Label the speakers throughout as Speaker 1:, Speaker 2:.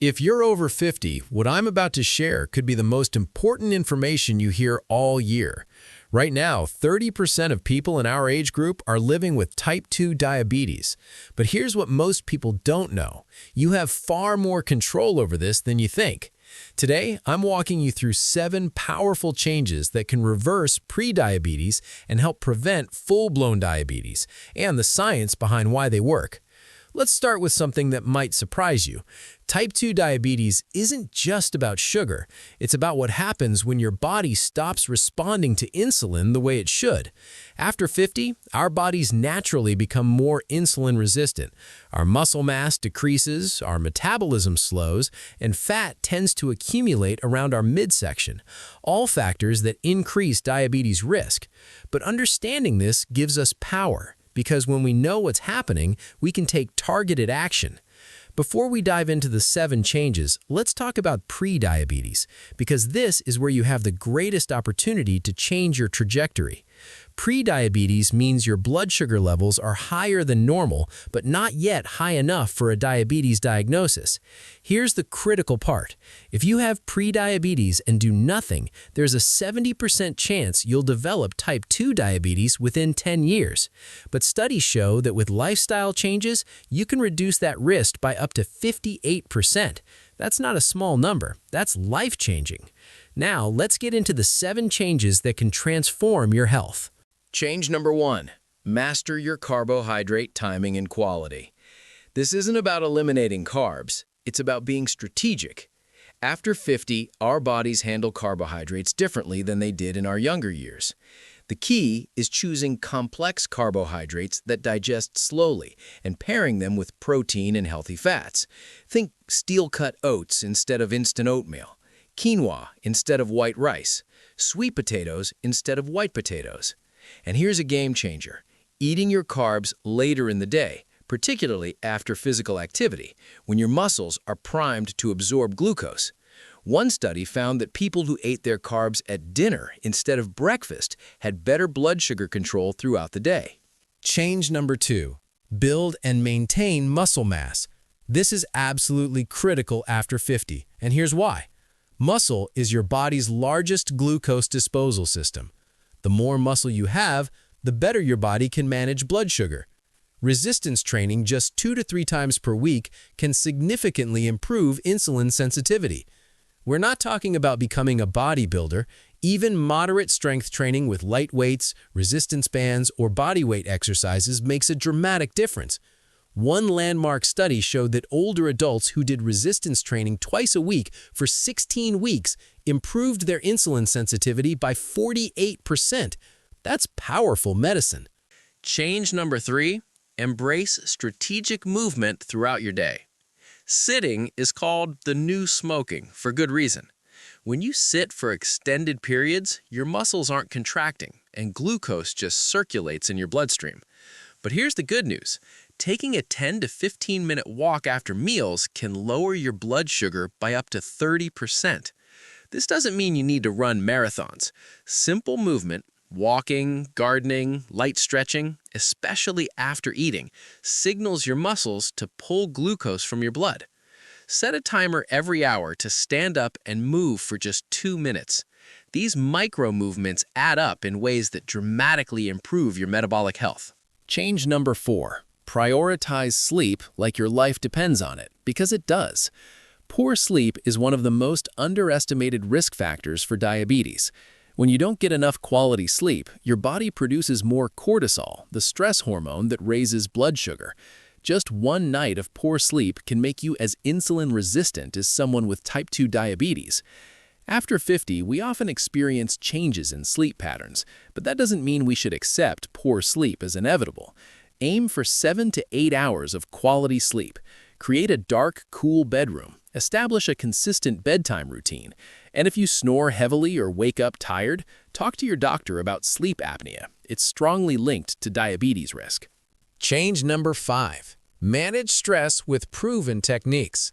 Speaker 1: If you're over 50, what I'm about to share could be the most important information you hear all year. Right now, 30% of people in our age group are living with type 2 diabetes. But here's what most people don't know. You have far more control over this than you think. Today, I'm walking you through 7 powerful changes that can reverse prediabetes and help prevent full-blown diabetes, and the science behind why they work. Let's start with something that might surprise you. Type 2 diabetes isn't just about sugar. It's about what happens when your body stops responding to insulin the way it should. After 50, our bodies naturally become more insulin resistant. Our muscle mass decreases, our metabolism slows, and fat tends to accumulate around our midsection, all factors that increase diabetes risk. But understanding this gives us power, because when we know what's happening, we can take targeted action. Before we dive into the 7 changes, let's talk about prediabetes, because this is where you have the greatest opportunity to change your trajectory. Prediabetes means your blood sugar levels are higher than normal, but not yet high enough for a diabetes diagnosis. Here's the critical part. If you have prediabetes and do nothing, there's a 70% chance you'll develop type 2 diabetes within 10 years. But studies show that with lifestyle changes, you can reduce that risk by up to 58%. That's not a small number. That's life-changing. Now, let's get into the 7 changes that can transform your health.
Speaker 2: Change number 1. Master your carbohydrate timing and quality. This isn't about eliminating carbs. It's about being strategic. After 50, our bodies handle carbohydrates differently than they did in our younger years. The key is choosing complex carbohydrates that digest slowly and pairing them with protein and healthy fats. Think steel-cut oats instead of instant oatmeal, quinoa instead of white rice, sweet potatoes instead of white potatoes. And here's a game changer: eating your carbs later in the day, particularly after physical activity, when your muscles are primed to absorb glucose. One study found that people who ate their carbs at dinner instead of breakfast had better blood sugar control throughout the day.
Speaker 1: Change number 2. Build and maintain muscle mass. This is absolutely critical after 50, and here's why. Muscle is your body's largest glucose disposal system. The more muscle you have, the better your body can manage blood sugar. Resistance training just 2 to 3 times per week can significantly improve insulin sensitivity. We're not talking about becoming a bodybuilder. Even moderate strength training with light weights, resistance bands, or bodyweight exercises makes a dramatic difference. One landmark study showed that older adults who did resistance training twice a week for 16 weeks improved their insulin sensitivity by 48%. That's powerful medicine.
Speaker 2: Change number 3. Embrace strategic movement throughout your day. Sitting is called the new smoking for good reason. When you sit for extended periods, your muscles aren't contracting and glucose just circulates in your bloodstream. But here's the good news. Taking a 10 to 15-minute walk after meals can lower your blood sugar by up to 30%. This doesn't mean you need to run marathons. Simple movement, walking, gardening, light stretching, especially after eating, signals your muscles to pull glucose from your blood. Set a timer every hour to stand up and move for just 2 minutes. These micro movements add up in ways that dramatically improve your metabolic health.
Speaker 1: Change number 4. Prioritize sleep like your life depends on it, because it does. Poor sleep is one of the most underestimated risk factors for diabetes. When you don't get enough quality sleep, your body produces more cortisol, the stress hormone that raises blood sugar. Just one night of poor sleep can make you as insulin resistant as someone with type 2 diabetes. After 50, we often experience changes in sleep patterns, but that doesn't mean we should accept poor sleep as inevitable. Aim for 7 to 8 hours of quality sleep. Create a dark, cool bedroom. Establish a consistent bedtime routine. And if you snore heavily or wake up tired, talk to your doctor about sleep apnea. It's strongly linked to diabetes risk. Change number 5. Manage stress with proven techniques.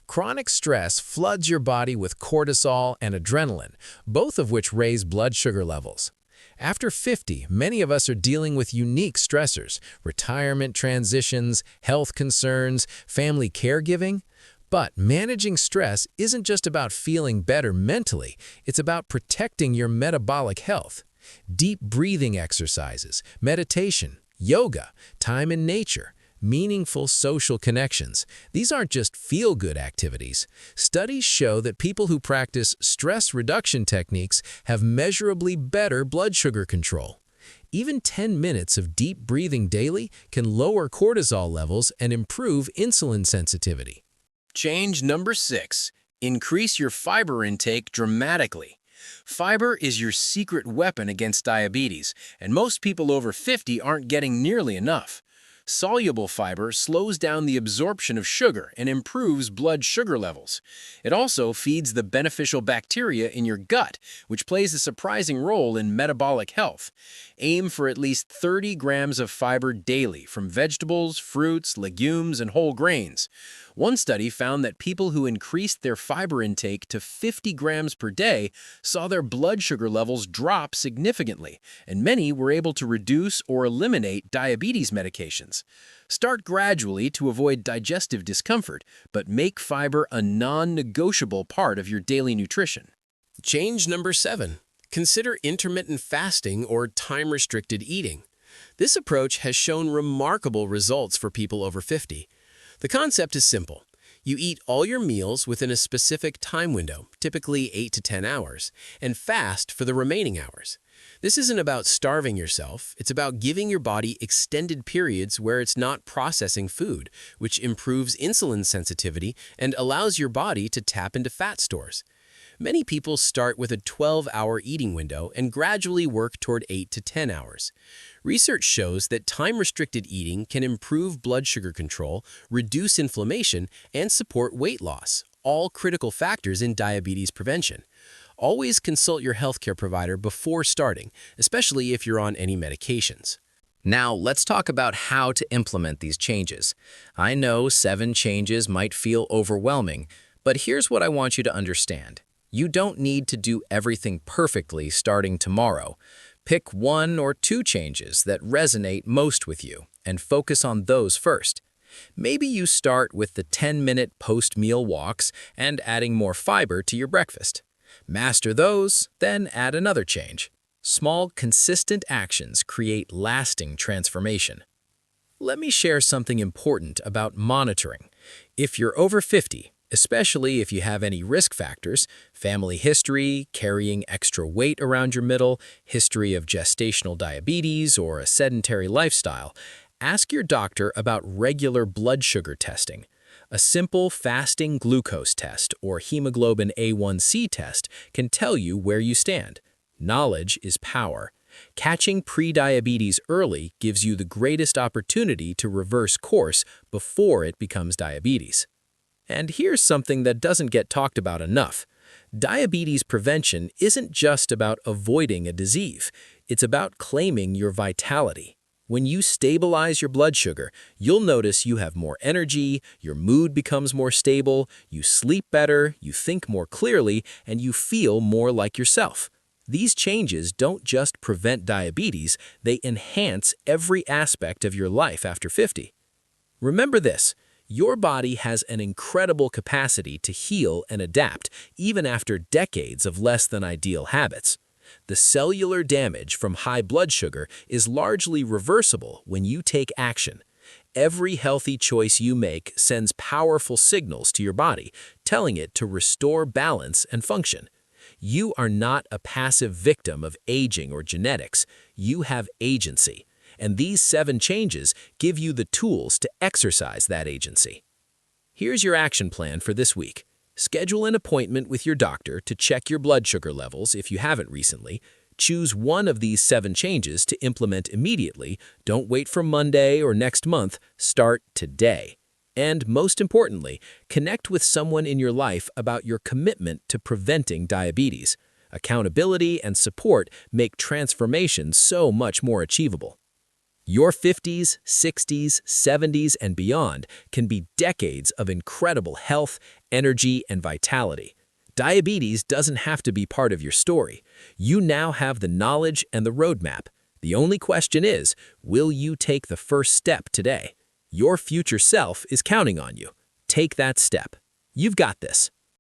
Speaker 1: Chronic stress floods your body with cortisol and adrenaline, both of which raise blood sugar levels. After 50, many of us are dealing with unique stressors, retirement transitions, health concerns, family caregiving. But managing stress isn't just about feeling better mentally, it's about protecting your metabolic health. Deep breathing exercises, meditation, yoga, time in nature, meaningful social connections. These aren't just feel-good activities. Studies show that people who practice stress reduction techniques have measurably better blood sugar control. Even 10 minutes of deep breathing daily can lower cortisol levels and improve insulin sensitivity.
Speaker 2: Change number 6. Increase your fiber intake dramatically. Fiber is your secret weapon against diabetes, and most people over 50 aren't getting nearly enough. Soluble fiber slows down the absorption of sugar and improves blood sugar levels. It also feeds the beneficial bacteria in your gut, which plays a surprising role in metabolic health. Aim for at least 30 grams of fiber daily from vegetables, fruits, legumes, and whole grains. One study found that people who increased their fiber intake to 50 grams per day saw their blood sugar levels drop significantly, and many were able to reduce or eliminate diabetes medications. Start gradually to avoid digestive discomfort, but make fiber a non-negotiable part of your daily nutrition.
Speaker 1: Change number 7. Consider intermittent fasting or time-restricted eating. This approach has shown remarkable results for people over 50. The concept is simple. You eat all your meals within a specific time window, typically 8 to 10 hours, and fast for the remaining hours. This isn't about starving yourself, it's about giving your body extended periods where it's not processing food, which improves insulin sensitivity and allows your body to tap into fat stores. Many people start with a 12-hour eating window and gradually work toward 8 to 10 hours. Research shows that time-restricted eating can improve blood sugar control, reduce inflammation, and support weight loss, all critical factors in diabetes prevention. Always consult your healthcare provider before starting, especially if you're on any medications.
Speaker 2: Now, let's talk about how to implement these changes. I know 7 changes might feel overwhelming, but here's what I want you to understand. You don't need to do everything perfectly starting tomorrow. Pick 1 or 2 changes that resonate most with you and focus on those first. Maybe you start with the 10-minute post-meal walks and adding more fiber to your breakfast. Master those, then add another change. Small, consistent actions create lasting transformation. Let me share something important about monitoring. If you're over 50, especially if you have any risk factors, family history, carrying extra weight around your middle, history of gestational diabetes, or a sedentary lifestyle, ask your doctor about regular blood sugar testing. A simple fasting glucose test or hemoglobin A1C test can tell you where you stand. Knowledge is power. Catching prediabetes early gives you the greatest opportunity to reverse course before it becomes diabetes. And here's something that doesn't get talked about enough. Diabetes prevention isn't just about avoiding a disease. It's about claiming your vitality. When you stabilize your blood sugar, you'll notice you have more energy, your mood becomes more stable, you sleep better, you think more clearly, and you feel more like yourself. These changes don't just prevent diabetes, they enhance every aspect of your life after 50. Remember this. Your body has an incredible capacity to heal and adapt even after decades of less than ideal habits. The cellular damage from high blood sugar is largely reversible when you take action. Every healthy choice you make sends powerful signals to your body, telling it to restore balance and function. You are not a passive victim of aging or genetics. You have agency. And these 7 changes give you the tools to exercise that agency. Here's your action plan for this week. Schedule an appointment with your doctor to check your blood sugar levels if you haven't recently. Choose one of these 7 changes to implement immediately. Don't wait for Monday or next month. Start today. And most importantly, connect with someone in your life about your commitment to preventing diabetes. Accountability and support make transformation so much more achievable. Your 50s, 60s, 70s, and beyond can be decades of incredible health, energy, and vitality. Diabetes doesn't have to be part of your story. You now have the knowledge and the roadmap. The only question is, will you take the first step today? Your future self is counting on you. Take that step.
Speaker 3: You've got this.